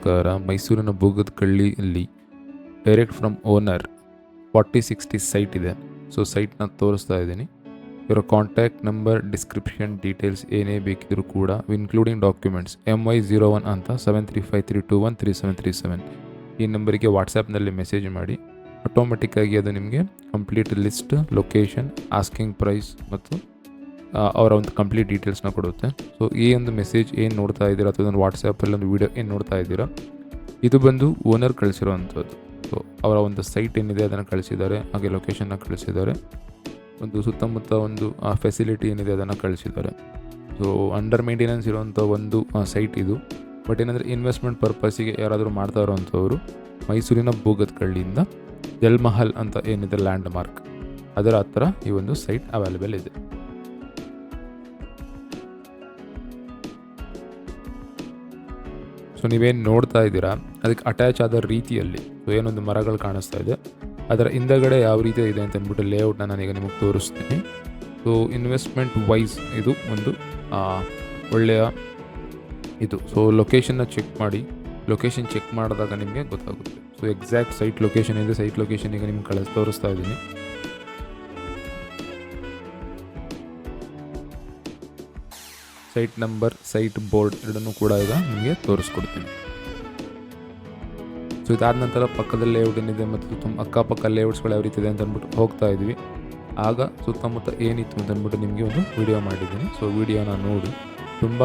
ಪ್ರಕಾರ ಮೈಸೂರಿನ ಬೋಗದಕಳ್ಳಿಯಲ್ಲಿ direct from owner 4060 site ಇದೆ. ಸೊ ಸೈಟ್ನ ತೋರಿಸ್ತಾ ಇದ್ದೀನಿ. ಇವರ ಕಾಂಟ್ಯಾಕ್ಟ್ ನಂಬರ್, ಡಿಸ್ಕ್ರಿಪ್ಷನ್ ಡೀಟೇಲ್ಸ್ ಏನೇ ಬೇಕಿದ್ರೂ ಕೂಡ ಇನ್ಕ್ಲೂಡಿಂಗ್ ಡಾಕ್ಯುಮೆಂಟ್ಸ್ MY01 ಅಂತ 7353213737 ಈ ನಂಬರಿಗೆ ವಾಟ್ಸಪ್ನಲ್ಲಿ ಮೆಸೇಜ್ ಮಾಡಿ. ಆಟೋಮೆಟಿಕ್ಕಾಗಿ ಅದು ನಿಮಗೆ complete list, location, asking price ಮತ್ತು ಅವರ ಒಂದು ಕಂಪ್ಲೀಟ್ ಡೀಟೇಲ್ಸ್ನ ಕೊಡುತ್ತೆ. ಸೊ ಈ ಒಂದು ಮೆಸೇಜ್ ಏನು ನೋಡ್ತಾ ಇದ್ದೀರಾ ಅಥವಾ ಒಂದು ವಾಟ್ಸಪ್ಪಲ್ಲಿ ಒಂದು ವೀಡಿಯೋ ಏನು ನೋಡ್ತಾ ಇದ್ದೀರಾ, ಇದು ಬಂದು ಓನರ್ ಕಳಿಸಿರೋವಂಥದ್ದು. ಸೊ ಅವರ ಒಂದು ಸೈಟ್ ಏನಿದೆ ಅದನ್ನು ಕಳಿಸಿದ್ದಾರೆ, ಹಾಗೆ ಲೊಕೇಶನ್ನ ಕಳಿಸಿದ್ದಾರೆ, ಒಂದು ಸುತ್ತಮುತ್ತ ಒಂದು ಫೆಸಿಲಿಟಿ ಏನಿದೆ ಅದನ್ನು ಕಳಿಸಿದ್ದಾರೆ. ಸೊ ಅಂಡರ್ ಮೇಂಟೆನೆನ್ಸ್ ಇರುವಂಥ ಒಂದು ಸೈಟ್ ಇದು. ಬಟ್ ಏನಂದರೆ ಇನ್ವೆಸ್ಟ್ಮೆಂಟ್ ಪರ್ಪಸ್ಸಿಗೆ ಯಾರಾದರೂ ಮಾಡ್ತಾ ಇರೋವಂಥವ್ರು ಮೈಸೂರಿನ ಬೋಗದಕಳ್ಳಿಯಿಂದ ಜಲ್ಮಹಲ್ ಅಂತ ಏನಿದೆ ಲ್ಯಾಂಡ್ ಮಾರ್ಕ್, ಅದರ ಹತ್ರ ಈ ಒಂದು ಸೈಟ್ ಅವೈಲೇಬಲ್ ಇದೆ. ಸೊ ನೀವೇನು ನೋಡ್ತಾ ಇದ್ದೀರಾ ಅದಕ್ಕೆ ಅಟ್ಯಾಚ್ ಆದ ರೀತಿಯಲ್ಲಿ ಸೊ ಏನೊಂದು ಮರಗಳು ಕಾಣಿಸ್ತಾ ಇದೆ, ಅದರ ಹಿಂದಗಡೆ ಯಾವ ರೀತಿ ಇದೆ ಅಂತ ಅಂದ್ಬಿಟ್ಟು ಲೇಔಟ್ನ ನಾನೀಗ ನಿಮಗೆ ತೋರಿಸ್ತೀನಿ. ಸೊ ಇನ್ವೆಸ್ಟ್ಮೆಂಟ್ ವೈಸ್ ಇದು ಒಂದು ಒಳ್ಳೆಯ ಇದು. ಸೊ ಲೊಕೇಶನ್ನ ಚೆಕ್ ಮಾಡಿ, ಲೊಕೇಶನ್ ಚೆಕ್ ಮಾಡಿದಾಗ ನಿಮಗೆ ಗೊತ್ತಾಗುತ್ತೆ. ಸೊ ಎಕ್ಸಾಕ್ಟ್ ಸೈಟ್ ಲೊಕೇಶನ್ ಇದೆ, ಸೈಟ್ ಲೊಕೇಶನ್ ಈಗ ನಿಮ್ಗೆ ತೋರಿಸ್ತಾ ಇದ್ದೀನಿ. ಸೈಟ್ ನಂಬರ್, ಸೈಟ್ ಬೋರ್ಡ್ ಎರಡನ್ನೂ ಕೂಡ ಈಗ ನಿಮಗೆ ತೋರಿಸ್ಕೊಡ್ತೀನಿ. ಸೊ ಇದಾದ ನಂತರ ಪಕ್ಕದ ಲೇಔಟ್ ಏನಿದೆ ಮತ್ತು ಅಕ್ಕಪಕ್ಕ ಲೇಔಟ್ಸ್ಗಳು ಯಾವ ರೀತಿ ಇದೆ ಅಂತ ಅಂದ್ಬಿಟ್ಟು ಹೋಗ್ತಾ ಇದ್ವಿ. ಆಗ ಸುತ್ತಮುತ್ತ ಏನಿತ್ತು ಅಂತ ಅಂದ್ಬಿಟ್ಟು ನಿಮಗೆ ಒಂದು ವಿಡಿಯೋ ಮಾಡಿದ್ದೀನಿ. ಸೊ ವಿಡಿಯೋನ ನೋಡಿ. ತುಂಬ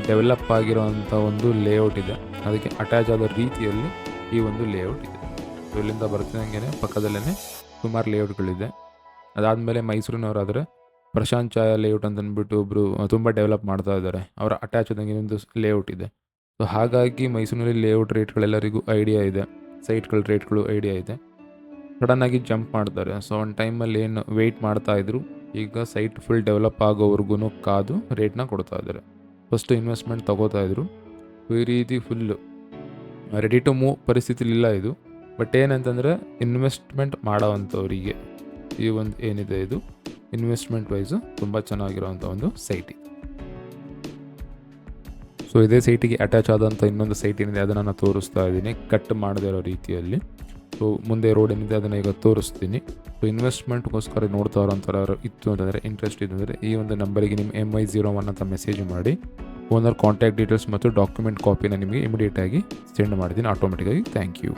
ಡೆವಲಪ್ ಆಗಿರೋವಂಥ ಒಂದು ಲೇಔಟ್ ಇದೆ, ಅದಕ್ಕೆ ಅಟ್ಯಾಚ್ ಆದ ರೀತಿಯಲ್ಲಿ ಈ ಒಂದು ಲೇಔಟ್ ಇದೆ. ಸೊ ಇಲ್ಲಿಂದ ಬರ್ತಿದ್ದಂಗೆ ಪಕ್ಕದಲ್ಲೇ ಸುಮಾರು ಲೇಔಟ್ಗಳಿದೆ. ಅದಾದಮೇಲೆ ಮೈಸೂರಿನವರಾದರೆ ಪ್ರಶಾಂತ್ ಛಾಯಾ ಲೇಔಟ್ ಅಂತ ಅಂದ್ಬಿಟ್ಟು ಒಬ್ಬರು ತುಂಬ ಡೆವಲಪ್ ಮಾಡ್ತಾ ಇದ್ದಾರೆ, ಅವರ ಅಟ್ಯಾಚ್ ಆದಂಗೆ ಒಂದು ಲೇಔಟ್ ಇದೆ. ಸೊ ಹಾಗಾಗಿ ಮೈಸೂರಿನಲ್ಲಿ ಲೇಔಟ್ ರೇಟ್ಗಳೆಲ್ಲರಿಗೂ ಐಡಿಯಾ ಇದೆ, ಸೈಟ್ಗಳ ರೇಟ್ಗಳು ಐಡಿಯಾ ಇದೆ. ಸಡನ್ನಾಗಿ ಜಂಪ್ ಮಾಡ್ತಾರೆ. ಸೊ ಒಂದು ಟೈಮಲ್ಲಿ ಏನು ವೆಯ್ಟ್ ಮಾಡ್ತಾಯಿದ್ರು, ಈಗ ಸೈಟ್ ಫುಲ್ ಡೆವಲಪ್ ಆಗೋವರೆಗೂ ಕಾದು ರೇಟ್ನ ಕೊಡ್ತಾ ಇದ್ದಾರೆ. ಫಸ್ಟು ಇನ್ವೆಸ್ಟ್ಮೆಂಟ್ ತೊಗೋತಾಯಿದ್ರು, ಈ ರೀತಿ ಫುಲ್ಲು ರೆಡಿ ಟು ಮೂವ್ ಪರಿಸ್ಥಿತಿಲಿಲ್ಲ ಇದು. ಬಟ್ ಏನಂತಂದರೆ ಇನ್ವೆಸ್ಟ್ಮೆಂಟ್ ಮಾಡೋವಂಥವರಿಗೆ ಈ ಒಂದು ಏನಿದೆ ಇದು ಇನ್ವೆಸ್ಟ್ಮೆಂಟ್ ವೈಸು ತುಂಬ ಚೆನ್ನಾಗಿರೋವಂಥ ಒಂದು ಸೈಟ್ ಇದೆ. ಸೊ ಇದೇ ಸೈಟಿಗೆ ಅಟ್ಯಾಚ್ ಆದಂಥ ಇನ್ನೊಂದು ಸೈಟ್ ಏನಿದೆ ಅದನ್ನು ನಾನು ತೋರಿಸ್ತಾ ಇದ್ದೀನಿ, ಕಟ್ ಮಾಡದೇ ಇರೋ ರೀತಿಯಲ್ಲಿ. ಸೊ ಮುಂದೆ ರೋಡ್ ಏನಿದೆ ಅದನ್ನು ಈಗ ತೋರಿಸ್ತೀನಿ. ಸೊ ಇನ್ವೆಸ್ಟ್ಮೆಂಟ್ಗೋಸ್ಕರ ನೋಡ್ತಾ ಇರೋಂಥವ್ರು ಇತ್ತು ಅಂತಂದರೆ, ಇಂಟ್ರೆಸ್ಟ್ ಇದ್ದರೆ ಈ ಒಂದು ನಂಬರಿಗೆ ನಿಮ್ಮ MY01 ಅಂತ ಮೆಸೇಜ್ ಮಾಡಿ ಓನರ್ ಕಾಂಟ್ಯಾಕ್ಟ್ ಡೀಟೇಲ್ಸ್ ಮತ್ತು ಡಾಕ್ಯುಮೆಂಟ್ ಕಾಪಿನ ನಿಮಗೆ ಇಮಿಡಿಯೇಟಾಗಿ ಸೆಂಡ್ ಮಾಡ್ತೀನಿ ಆಟೋಮೆಟಿಕ್ಕಾಗಿ. Thank you.